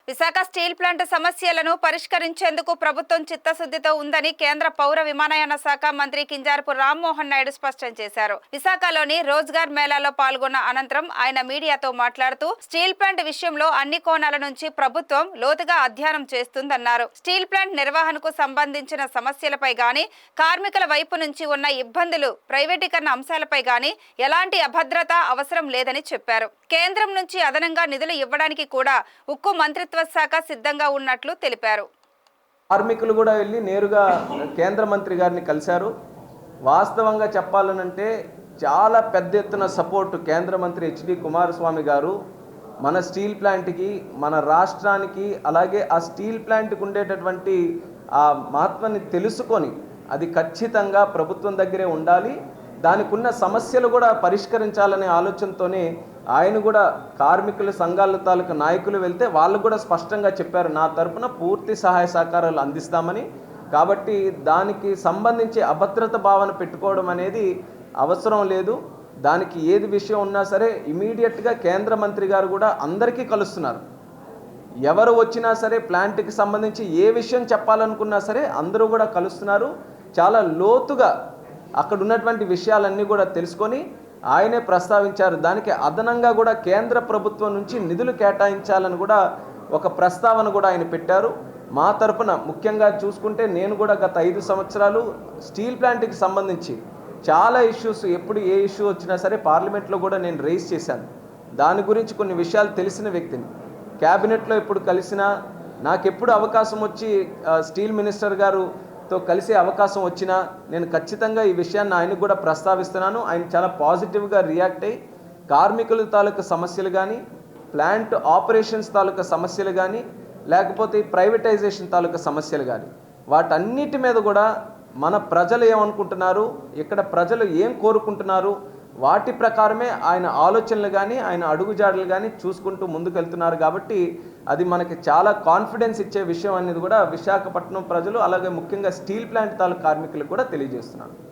Visakha steel plant సమస్యలను పరిష్కరించేందుకు ప్రభుత్వం చిత్తశుద్ధితో ఉందని కేంద్ర పౌర విమానయాన శాఖ మంత్రి కింజారపు రామ్మోహన్ నాయుడు స్పష్టం చేశారు. విశాఖలోని రోజ్గార్ మేళాలో పాల్గొన్న అనంతరం ఆయన మీడియాతో మాట్లాడుతూ స్టీల్ ప్లాంట్ విషయంలో అన్ని కోణాల నుంచి ప్రభుత్వం లోతుగా అధ్యయనం చేస్తుందన్నారు. స్టీల్ ప్లాంట్ నిర్వహణకు సంబంధించిన సమస్యలపై గాని, కార్మికుల వైపు నుంచి ఉన్న ఇబ్బందులు, ప్రైవేటీకరణ అంశాలపై గాని ఎలాంటి అభద్రత అవసరం లేదని చెప్పారు. కేంద్రం నుంచి అదనంగా నిధులు ఇవ్వడానికి కూడా ఉక్కు మంత్రిత్వ శాఖ సిద్ధంగా ఉన్నట్లు తెలిపారు. కార్మికులు కూడా వెళ్ళి నేరుగా కేంద్ర మంత్రి గారిని కలిశారు. వాస్తవంగా చెప్పాలనంటే చాలా పెద్ద ఎత్తున సపోర్ట్ కేంద్ర మంత్రి హెచ్డి కుమారస్వామి గారు మన స్టీల్ ప్లాంట్కి, మన రాష్ట్రానికి, అలాగే ఆ స్టీల్ ప్లాంట్కి ఉండేటటువంటి ఆ మహత్వాన్ని తెలుసుకొని అది ఖచ్చితంగా ప్రభుత్వం దగ్గరే ఉండాలి, దానికి ఉన్న సమస్యలు కూడా పరిష్కరించాలనే ఆలోచనతోనే ఆయన కూడా కార్మికుల సంఘాల తాలూకు నాయకులు వెళ్తే వాళ్ళు కూడా స్పష్టంగా చెప్పారు, నా తరపున పూర్తి సహాయ సహకారాలు అందిస్తామని. కాబట్టి దానికి సంబంధించి అభద్రత భావన పెట్టుకోవడం అనేది అవసరం లేదు. దానికి ఏది విషయం ఉన్నా సరే ఇమీడియట్గా కేంద్ర మంత్రి గారు కూడా అందరికీ కలుస్తున్నారు. ఎవరు వచ్చినా సరే ప్లాంట్కి సంబంధించి ఏ విషయం చెప్పాలనుకున్నా సరే అందరూ కూడా కలుస్తున్నారు. చాలా లోతుగా అక్కడ ఉన్నటువంటి విషయాలన్నీ కూడా తెలుసుకొని ఆయనే ప్రస్తావించారు. దానికి అదనంగా కూడా కేంద్ర ప్రభుత్వం నుంచి నిధులు కేటాయించాలని కూడా ఒక ప్రస్తావన కూడా ఆయన పెట్టారు. మా తరపున ముఖ్యంగా చూసుకుంటే నేను కూడా గత 5 సంవత్సరాలు స్టీల్ ప్లాంట్కి సంబంధించి చాలా ఇష్యూస్, ఎప్పుడు ఏ ఇష్యూ వచ్చినా సరే పార్లమెంట్లో కూడా నేను రైజ్ చేశాను. దాని గురించి కొన్ని విషయాలు తెలిసిన వ్యక్తిని. క్యాబినెట్లో ఎప్పుడు కలిసినా, నాకు ఎప్పుడు అవకాశం వచ్చి స్టీల్ మినిస్టర్ గారుతో కలిసే అవకాశం వచ్చినా నేను ఖచ్చితంగా ఈ విషయాన్ని ఆయనకు కూడా ప్రస్తావిస్తున్నాను. ఆయన చాలా పాజిటివ్గా రియాక్ట్ అయ్యి కార్మికుల తాలూకు సమస్యలు కానీ, ప్లాంట్ ఆపరేషన్స్ తాలూకు సమస్యలు కానీ, లేకపోతే ప్రైవేటైజేషన్ తాలూకు సమస్యలు కానీ, వాటన్నిటి మీద కూడా మన ప్రజలు ఏమనుకుంటున్నారు, ఇక్కడ ప్రజలు ఏం కోరుకుంటున్నారు, వాటి ప్రకారమే ఆయన ఆలోచనలు కానీ, ఆయన అడుగుజాడలు కానీ చూసుకుంటూ ముందుకెళ్తున్నారు. కాబట్టి అది మనకి చాలా కాన్ఫిడెన్స్ ఇచ్చే విషయం అనేది కూడా విశాఖపట్నం ప్రజలు, అలాగే ముఖ్యంగా స్టీల్ ప్లాంట్ తాలూకు కార్మికులకు కూడా తెలియజేస్తున్నాను.